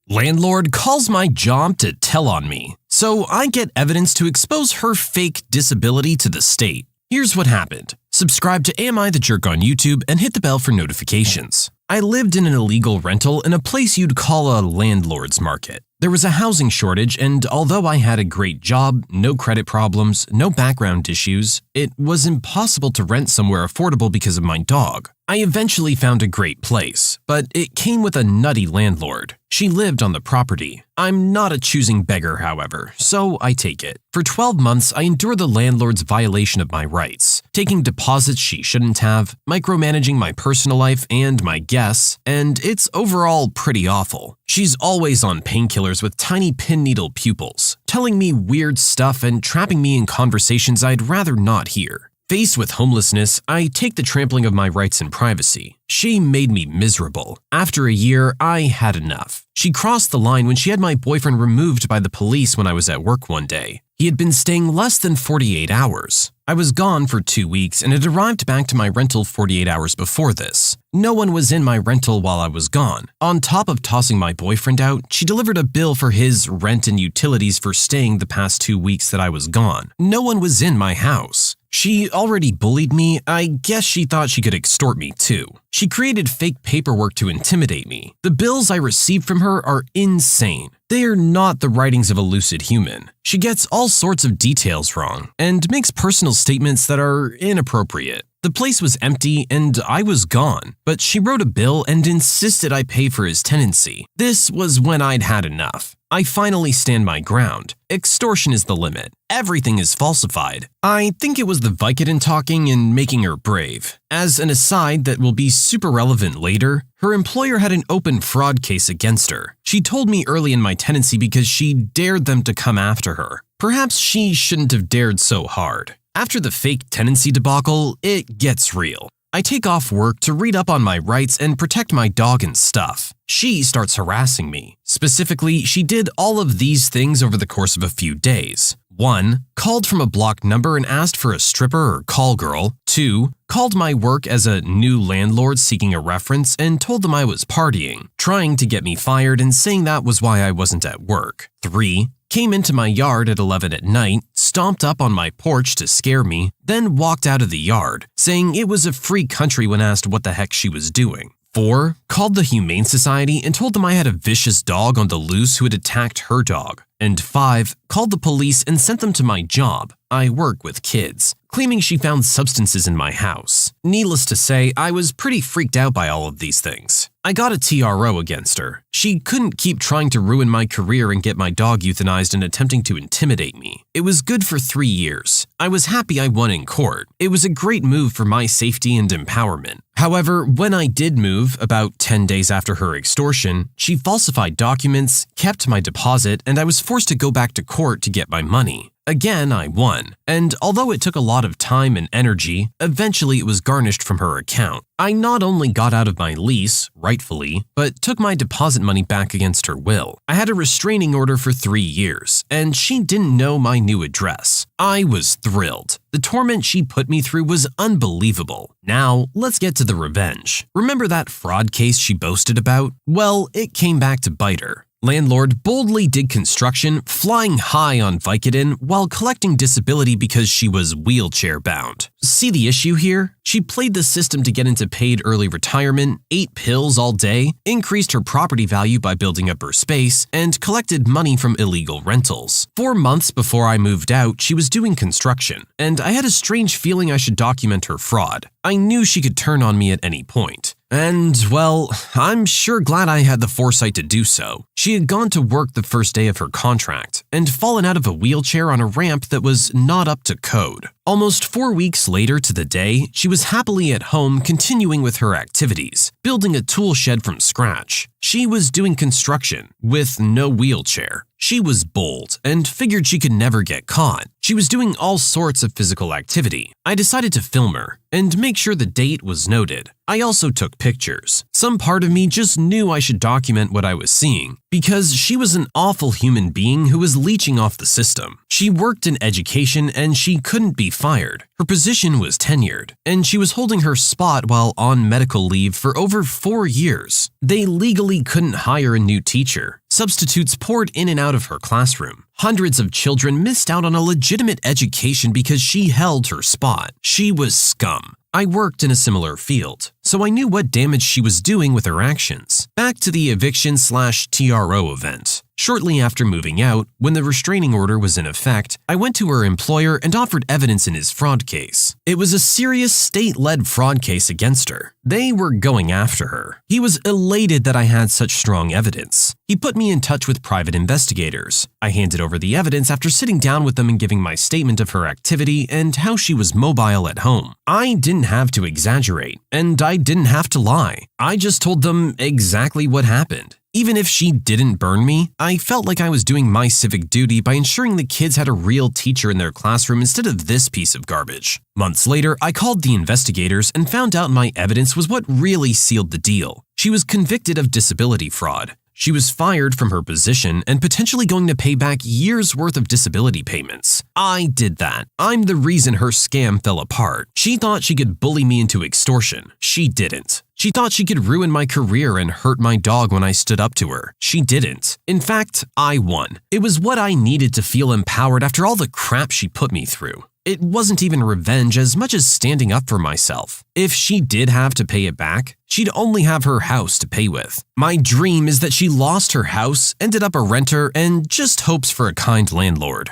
Landlord calls my job to tell on me, so I get evidence to expose her fake disability to the state. Here's what happened. Subscribe to Am I the Jerk on YouTube and hit the bell for notifications. I lived in an illegal rental in a place you'd call a landlord's market. There was a housing shortage, and although I had a great job, no credit problems, no background issues, it was impossible to rent somewhere affordable because of my dog. I eventually found a great place, but it came with a nutty landlord. She lived on the property. I'm not a choosing beggar, however, so I take it. For 12 months, I endured the landlord's violation of my rights, taking deposits she shouldn't have, micromanaging my personal life and my guests, and it's overall pretty awful. She's always on painkillers with tiny pin needle pupils, telling me weird stuff and trapping me in conversations I'd rather not hear. Faced with homelessness, I take the trampling of my rights and privacy. She made me miserable. After a year, I had enough. She crossed the line when she had my boyfriend removed by the police when I was at work one day. He had been staying less than 48 hours. I was gone for 2 weeks and had arrived back to my rental 48 hours before this. No one was in my rental while I was gone. On top of tossing my boyfriend out, she delivered a bill for his rent and utilities for staying the past 2 weeks that I was gone. No one was in my house. She already bullied me. I guess she thought she could extort me too. She created fake paperwork to intimidate me. The bills I received from her are insane. They are not the writings of a lucid human. She gets all sorts of details wrong and makes personal statements that are inappropriate. The place was empty and I was gone, but she wrote a bill and insisted I pay for his tenancy. This was when I'd had enough. I finally stand my ground. Extortion is the limit. Everything is falsified. I think it was the Vicodin talking and making her brave. As an aside that will be super relevant later, her employer had an open fraud case against her. She told me early in my tenancy because she dared them to come after her. Perhaps she shouldn't have dared so hard. After the fake tenancy debacle, it gets real. I take off work to read up on my rights and protect my dog and stuff. She starts harassing me. Specifically, she did all of these things over the course of a few days. 1. Called from a blocked number and asked for a stripper or call girl. 2. Called my work as a new landlord seeking a reference and told them I was partying, trying to get me fired and saying that was why I wasn't at work. 3. Came into my yard at 11 at night, stomped up on my porch to scare me, then walked out of the yard, saying it was a free country when asked what the heck she was doing. 4. Called the Humane Society and told them I had a vicious dog on the loose who had attacked her dog. And 5. Called the police and sent them to my job. I work with kids, claiming she found substances in my house. Needless to say, I was pretty freaked out by all of these things. I got a TRO against her. She couldn't keep trying to ruin my career and get my dog euthanized and attempting to intimidate me. It was good for 3 years. I was happy I won in court. It was a great move for my safety and empowerment. However, when I did move, about 10 days after her extortion, she falsified documents, kept my deposit, and I was forced to go back to court to get my money. Again, I won, and although it took a lot of time and energy, eventually it was garnished from her account. I not only got out of my lease, rightfully, but took my deposit money back against her will. I had a restraining order for 3 years, and she didn't know my new address. I was thrilled. The torment she put me through was unbelievable. Now, let's get to the revenge. Remember that fraud case she boasted about? Well, it came back to bite her. Landlord boldly did construction, flying high on Vicodin while collecting disability because she was wheelchair-bound. See the issue here? She played the system to get into paid early retirement, ate pills all day, increased her property value by building up her space, and collected money from illegal rentals. 4 months before I moved out, she was doing construction, and I had a strange feeling I should document her fraud. I knew she could turn on me at any point. And, well, I'm sure glad I had the foresight to do so. She had gone to work the first day of her contract and fallen out of a wheelchair on a ramp that was not up to code. Almost 4 weeks later to the day, she was happily at home continuing with her activities, building a tool shed from scratch. She was doing construction with no wheelchair. She was bold and figured she could never get caught. She was doing all sorts of physical activity. I decided to film her and make sure the date was noted. I also took pictures. Some part of me just knew I should document what I was seeing because she was an awful human being who was leeching off the system. She worked in education and she couldn't be fired. Her position was tenured, and she was holding her spot while on medical leave for over 4 years. They legally couldn't hire a new teacher. Substitutes poured in and out of her classroom. Hundreds of children missed out on a legitimate education because she held her spot. She was scum. I worked in a similar field, so I knew what damage she was doing with her actions. Back to the eviction/TRO event. Shortly after moving out, when the restraining order was in effect, I went to her employer and offered evidence in his fraud case. It was a serious state-led fraud case against her. They were going after her. He was elated that I had such strong evidence. He put me in touch with private investigators. I handed over the evidence after sitting down with them and giving my statement of her activity and how she was mobile at home. I didn't have to exaggerate, and I didn't have to lie. I just told them exactly what happened. Even if she didn't burn me, I felt like I was doing my civic duty by ensuring the kids had a real teacher in their classroom instead of this piece of garbage. Months later, I called the investigators and found out my evidence was what really sealed the deal. She was convicted of disability fraud. She was fired from her position and potentially going to pay back years' worth of disability payments. I did that. I'm the reason her scam fell apart. She thought she could bully me into extortion. She didn't. She thought she could ruin my career and hurt my dog when I stood up to her. She didn't. In fact, I won. It was what I needed to feel empowered after all the crap she put me through. It wasn't even revenge as much as standing up for myself. If she did have to pay it back, she'd only have her house to pay with. My dream is that she lost her house, ended up a renter, and just hopes for a kind landlord.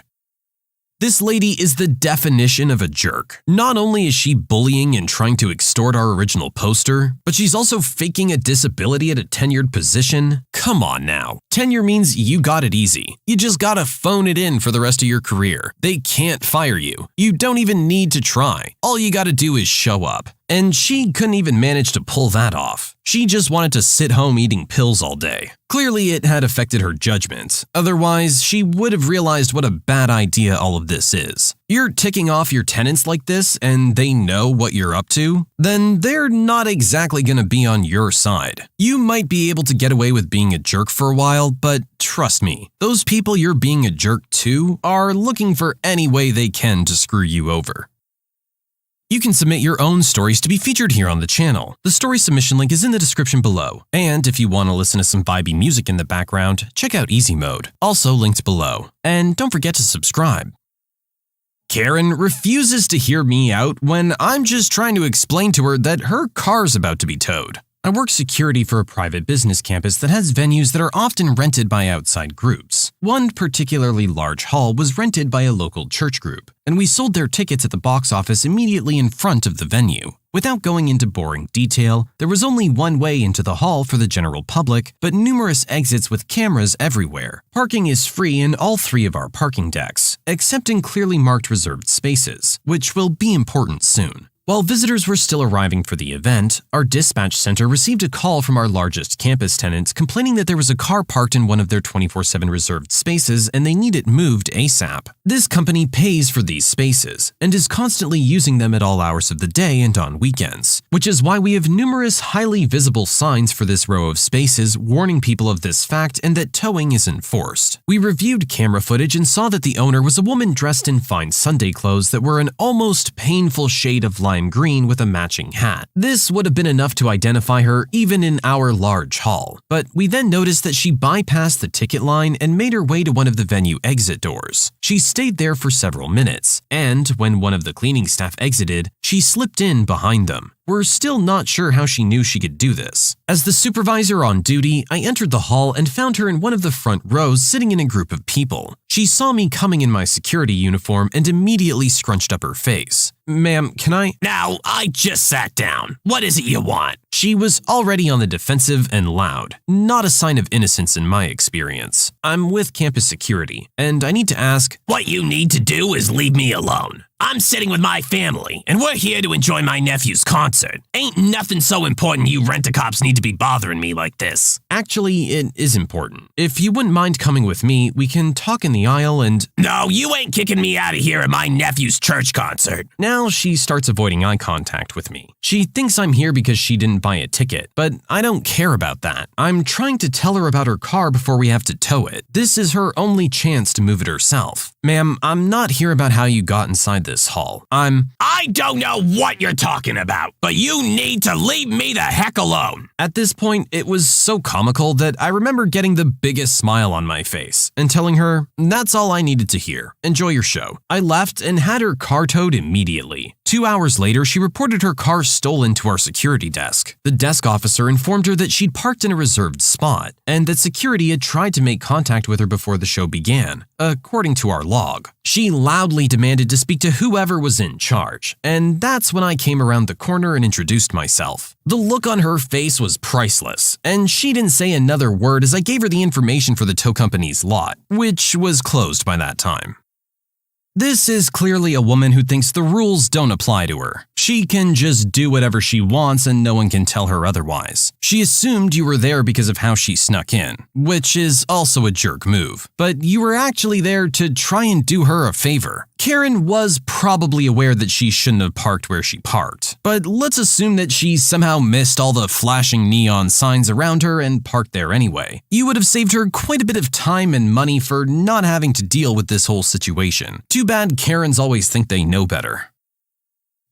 This lady is the definition of a jerk. Not only is she bullying and trying to extort our original poster, but she's also faking a disability at a tenured position. Come on now. Tenure means you got it easy. You just gotta phone it in for the rest of your career. They can't fire you. You don't even need to try. All you gotta do is show up. And she couldn't even manage to pull that off. She just wanted to sit home eating pills all day. Clearly, it had affected her judgment. Otherwise, she would have realized what a bad idea all of this is. You're ticking off your tenants like this and they know what you're up to, then they're not exactly gonna be on your side. You might be able to get away with being a jerk for a while, but trust me, those people you're being a jerk to are looking for any way they can to screw you over. You can submit your own stories to be featured here on the channel. The story submission link is in the description below. And if you want to listen to some vibey music in the background, check out Easy Mode, also linked below. And don't forget to subscribe. Karen refuses to hear me out when I'm just trying to explain to her that her car's about to be towed. I work security for a private business campus that has venues that are often rented by outside groups. One particularly large hall was rented by a local church group, and we sold their tickets at the box office immediately in front of the venue. Without going into boring detail, there was only one way into the hall for the general public, but numerous exits with cameras everywhere. Parking is free in all 3 of our parking decks, except in clearly marked reserved spaces, which will be important soon. While visitors were still arriving for the event, our dispatch center received a call from our largest campus tenant complaining that there was a car parked in one of their 24/7 reserved spaces and they need it moved ASAP. This company pays for these spaces and is constantly using them at all hours of the day and on weekends, which is why we have numerous highly visible signs for this row of spaces warning people of this fact and that towing is enforced. We reviewed camera footage and saw that the owner was a woman dressed in fine Sunday clothes that were an almost painful shade of lime green with a matching hat. This would have been enough to identify her even in our large hall, but we then noticed that she bypassed the ticket line and made her way to one of the venue exit doors. She stayed there for several minutes, and when one of the cleaning staff exited, she slipped in behind them. We're still not sure how she knew she could do this. As the supervisor on duty, I entered the hall and found her in one of the front rows sitting in a group of people. She saw me coming in my security uniform and immediately scrunched up her face. Ma'am, can I? Now, I just sat down. What is it you want? She was already on the defensive and loud. Not a sign of innocence in my experience. I'm with campus security, and I need to ask, what you need to do is leave me alone. I'm sitting with my family, and we're here to enjoy my nephew's concert. Ain't nothing so important you rent-a-cops need to be bothering me like this. Actually, it is important. If you wouldn't mind coming with me, we can talk in the aisle and… No, you ain't kicking me out of here at my nephew's church concert. Now she starts avoiding eye contact with me. She thinks I'm here because she didn't buy a ticket, but I don't care about that. I'm trying to tell her about her car before we have to tow it. This is her only chance to move it herself. Ma'am, I'm not here about how you got inside this hall. I don't know what you're talking about, but you need to leave me the heck alone. At this point, it was so comical that I remember getting the biggest smile on my face and telling her, that's all I needed to hear. Enjoy your show. I left and had her car towed immediately. 2 hours later, she reported her car stolen to our security desk. The desk officer informed her that she'd parked in a reserved spot and that security had tried to make contact with her before the show began, according to our log. She loudly demanded to speak to whoever was in charge, and that's when I came around the corner and introduced myself. The look on her face was priceless, and she didn't say another word as I gave her the information for the tow company's lot, which was closed by that time. This is clearly a woman who thinks the rules don't apply to her. She can just do whatever she wants and no one can tell her otherwise. She assumed you were there because of how she snuck in, which is also a jerk move. But you were actually there to try and do her a favor. Karen was probably aware that she shouldn't have parked where she parked, but let's assume that she somehow missed all the flashing neon signs around her and parked there anyway. You would have saved her quite a bit of time and money for not having to deal with this whole situation. Too bad Karens always think they know better.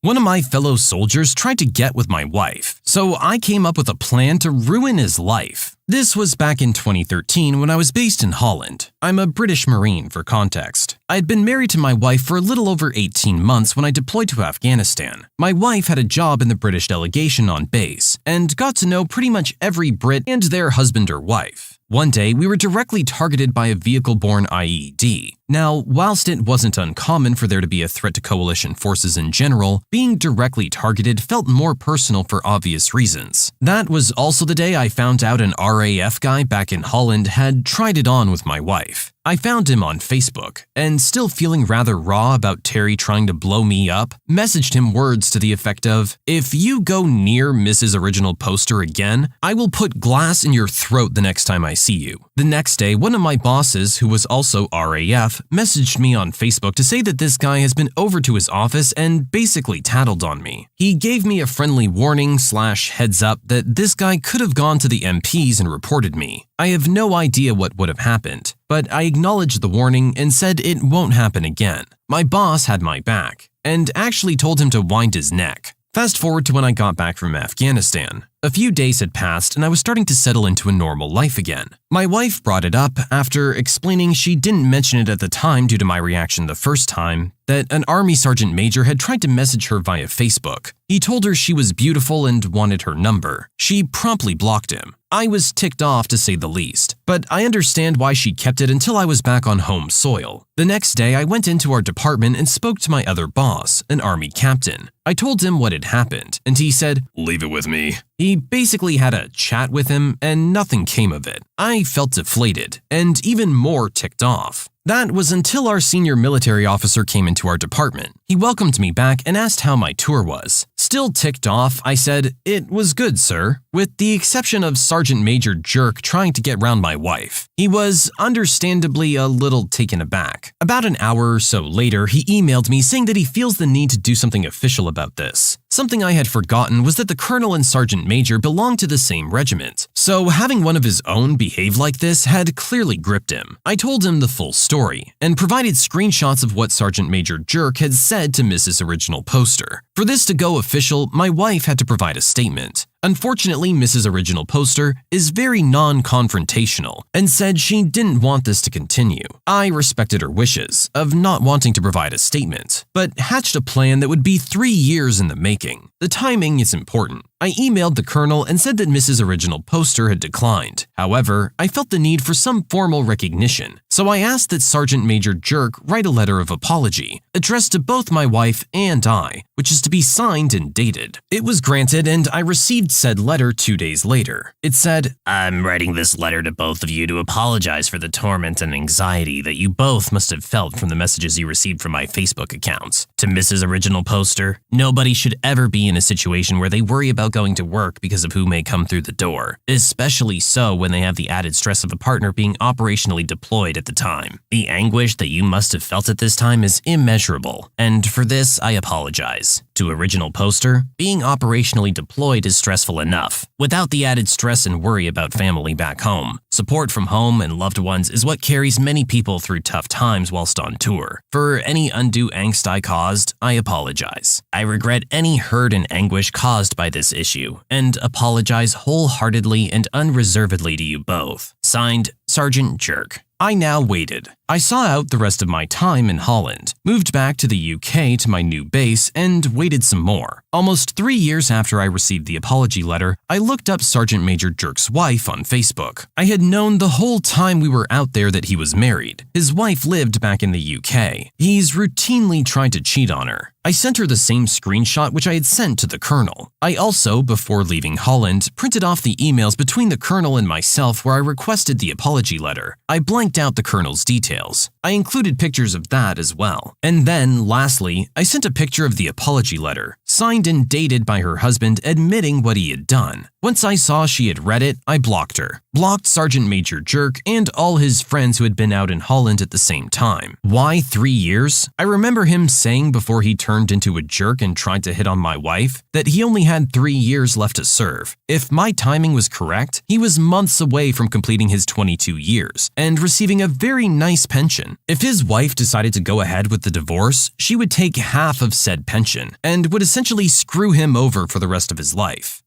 One of my fellow soldiers tried to get with my wife, so I came up with a plan to ruin his life. This was back in 2013 when I was based in Holland. I'm a British Marine for context. I had been married to my wife for a little over 18 months when I deployed to Afghanistan. My wife had a job in the British delegation on base and got to know pretty much every Brit and their husband or wife. One day, we were directly targeted by a vehicle-borne IED. Now, whilst it wasn't uncommon for there to be a threat to coalition forces in general, being directly targeted felt more personal for obvious reasons. That was also the day I found out an RAF guy back in Holland had tried it on with my wife. I found him on Facebook, and still feeling rather raw about Terry trying to blow me up, messaged him words to the effect of, "If you go near Mrs. Original Poster again, I will put glass in your throat the next time I see you." The next day, one of my bosses, who was also RAF, messaged me on Facebook to say that this guy has been over to his office and basically tattled on me. He gave me a friendly warning / heads up that this guy could have gone to the MPs and reported me. I have no idea what would have happened, but I acknowledged the warning and said it won't happen again. My boss had my back and actually told him to wind his neck. Fast forward to when I got back from Afghanistan. A few days had passed and I was starting to settle into a normal life again. My wife brought it up after explaining she didn't mention it at the time due to my reaction the first time, that an Army Sergeant Major had tried to message her via Facebook. He told her she was beautiful and wanted her number. She promptly blocked him. I was ticked off to say the least, but I understand why she kept it until I was back on home soil. The next day, I went into our department and spoke to my other boss, an Army captain. I told him what had happened, and he said, "Leave it with me." He basically had a chat with him, and nothing came of it. I felt deflated, and even more ticked off. That was until our senior military officer came into our department. He welcomed me back and asked how my tour was. Still ticked off, I said, "It was good, sir," with the exception of Sergeant Major Jerk trying to get round my wife. He was understandably a little taken aback. About an hour or so later, he emailed me saying that he feels the need to do something official about this. Something I had forgotten was that the Colonel and Sergeant Major belonged to the same regiment, so having one of his own behave like this had clearly gripped him. I told him the full story, and provided screenshots of what Sergeant Major Jerk had said to Mrs. Original Poster. For this to go official, my wife had to provide a statement. Unfortunately, Mrs. Original Poster is very non-confrontational and said she didn't want this to continue. I respected her wishes of not wanting to provide a statement, but hatched a plan that would be 3 years in the making. The timing is important. I emailed the colonel and said that Mrs. Original Poster had declined. However, I felt the need for some formal recognition, so I asked that Sergeant Major Jerk write a letter of apology, addressed to both my wife and I, which is to be signed and dated. It was granted, and I received said letter 2 days later. It said, "I'm writing this letter to both of you to apologize for the torment and anxiety that you both must have felt from the messages you received from my Facebook accounts. To Mrs. Original Poster, nobody should ever be in a situation where they worry about going to work because of who may come through the door, especially so when they have the added stress of a partner being operationally deployed at the time. The anguish that you must have felt at this time is immeasurable, and for this I apologize. To Original Poster, being operationally deployed is stressful enough, without the added stress and worry about family back home. Support from home and loved ones is what carries many people through tough times whilst on tour. For any undue angst I caused, I apologize. I regret any hurt and anguish caused by this issue, and apologize wholeheartedly and unreservedly to you both. Signed, Sergeant Jerk." I now waited. I saw out the rest of my time in Holland, moved back to the UK to my new base, and waited some more. Almost 3 years after I received the apology letter, I looked up Sergeant Major Jerk's wife on Facebook. I had known the whole time we were out there that he was married. His wife lived back in the UK. He's routinely tried to cheat on her. I sent her the same screenshot which I had sent to the colonel. I also, before leaving Holland, printed off the emails between the colonel and myself where I requested the apology letter. I blanked out the colonel's details. I included pictures of that as well. And then, lastly, I sent a picture of the apology letter, signed and dated by her husband admitting what he had done. Once I saw she had read it, I blocked her. Blocked Sergeant Major Jerk and all his friends who had been out in Holland at the same time. Why 3 years? I remember him saying before he turned into a jerk and tried to hit on my wife that he only had 3 years left to serve. If my timing was correct, he was months away from completing his 22 years and receiving a very nice pension. If his wife decided to go ahead with the divorce, she would take half of said pension and would essentially screw him over for the rest of his life.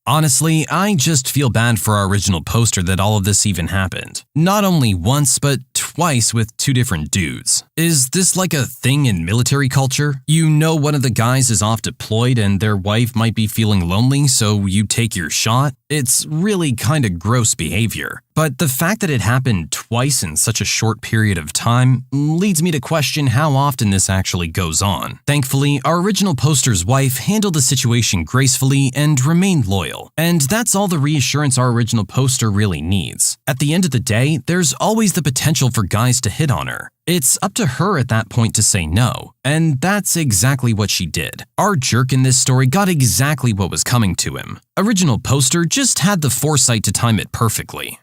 Honestly, I just feel bad for our Original Poster that all of this even happened. Not only once, but twice with 2 different dudes. Is this like a thing in military culture? You know one of the guys is off deployed and their wife might be feeling lonely, so you take your shot? It's really kinda gross behavior. But the fact that it happened twice in such a short period of time leads me to question how often this actually goes on. Thankfully, our Original Poster's wife handled the situation gracefully and remained loyal. And that's all the reassurance our Original Poster really needs. At the end of the day, there's always the potential for guys to hit on her. It's up to her at that point to say no, and that's exactly what she did. Our jerk in this story got exactly what was coming to him. Original Poster just had the foresight to time it perfectly.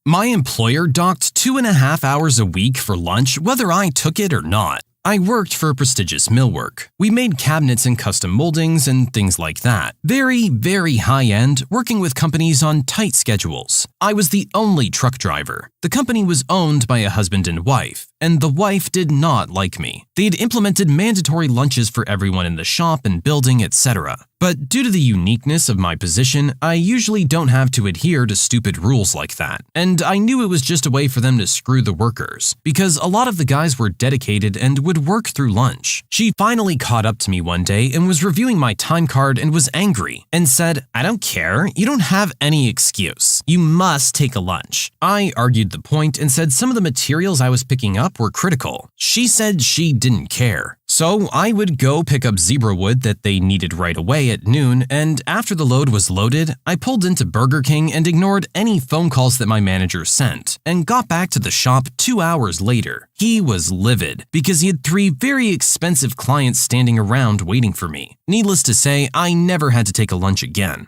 My employer docked 2.5 hours a week for lunch whether I took it or not. I worked for prestigious millwork. We made cabinets and custom moldings and things like that. Very, very high-end, working with companies on tight schedules. I was the only truck driver. The company was owned by a husband and wife, and the wife did not like me. They'd implemented mandatory lunches for everyone in the shop and building, etc. But due to the uniqueness of my position, I usually don't have to adhere to stupid rules like that. And I knew it was just a way for them to screw the workers, because a lot of the guys were dedicated and would work through lunch. She finally caught up to me one day and was reviewing my time card and was angry and said, "I don't care, you don't have any excuse. You must take a lunch." I argued the point and said some of the materials I was picking up were critical. She said she didn't care. So I would go pick up zebra wood that they needed right away at noon, and after the load was loaded, I pulled into Burger King and ignored any phone calls that my manager sent, and got back to the shop 2 hours later. He was livid because he had 3 very expensive clients standing around waiting for me. Needless to say, I never had to take a lunch again.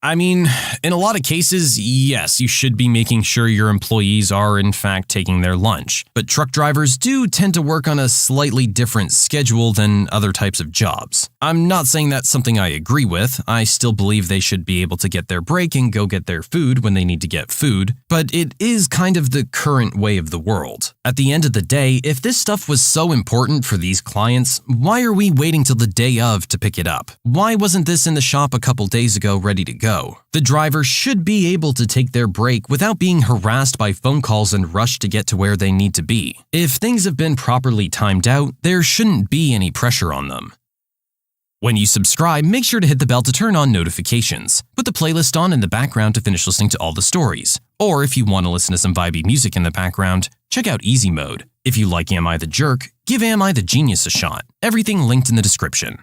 I mean, in a lot of cases, yes, you should be making sure your employees are in fact taking their lunch. But truck drivers do tend to work on a slightly different schedule than other types of jobs. I'm not saying that's something I agree with. I still believe they should be able to get their break and go get their food when they need to get food. But it is kind of the current way of the world. At the end of the day, if this stuff was so important for these clients, why are we waiting till the day of to pick it up? Why wasn't this in the shop a couple days ago ready to go? The driver should be able to take their break without being harassed by phone calls and rushed to get to where they need to be. If things have been properly timed out, there shouldn't be any pressure on them. When you subscribe, make sure to hit the bell to turn on notifications. Put the playlist on in the background to finish listening to all the stories. Or if you want to listen to some vibey music in the background, check out Easy Mode. If you like Am I the Jerk, give Am I the Genius a shot. Everything linked in the description.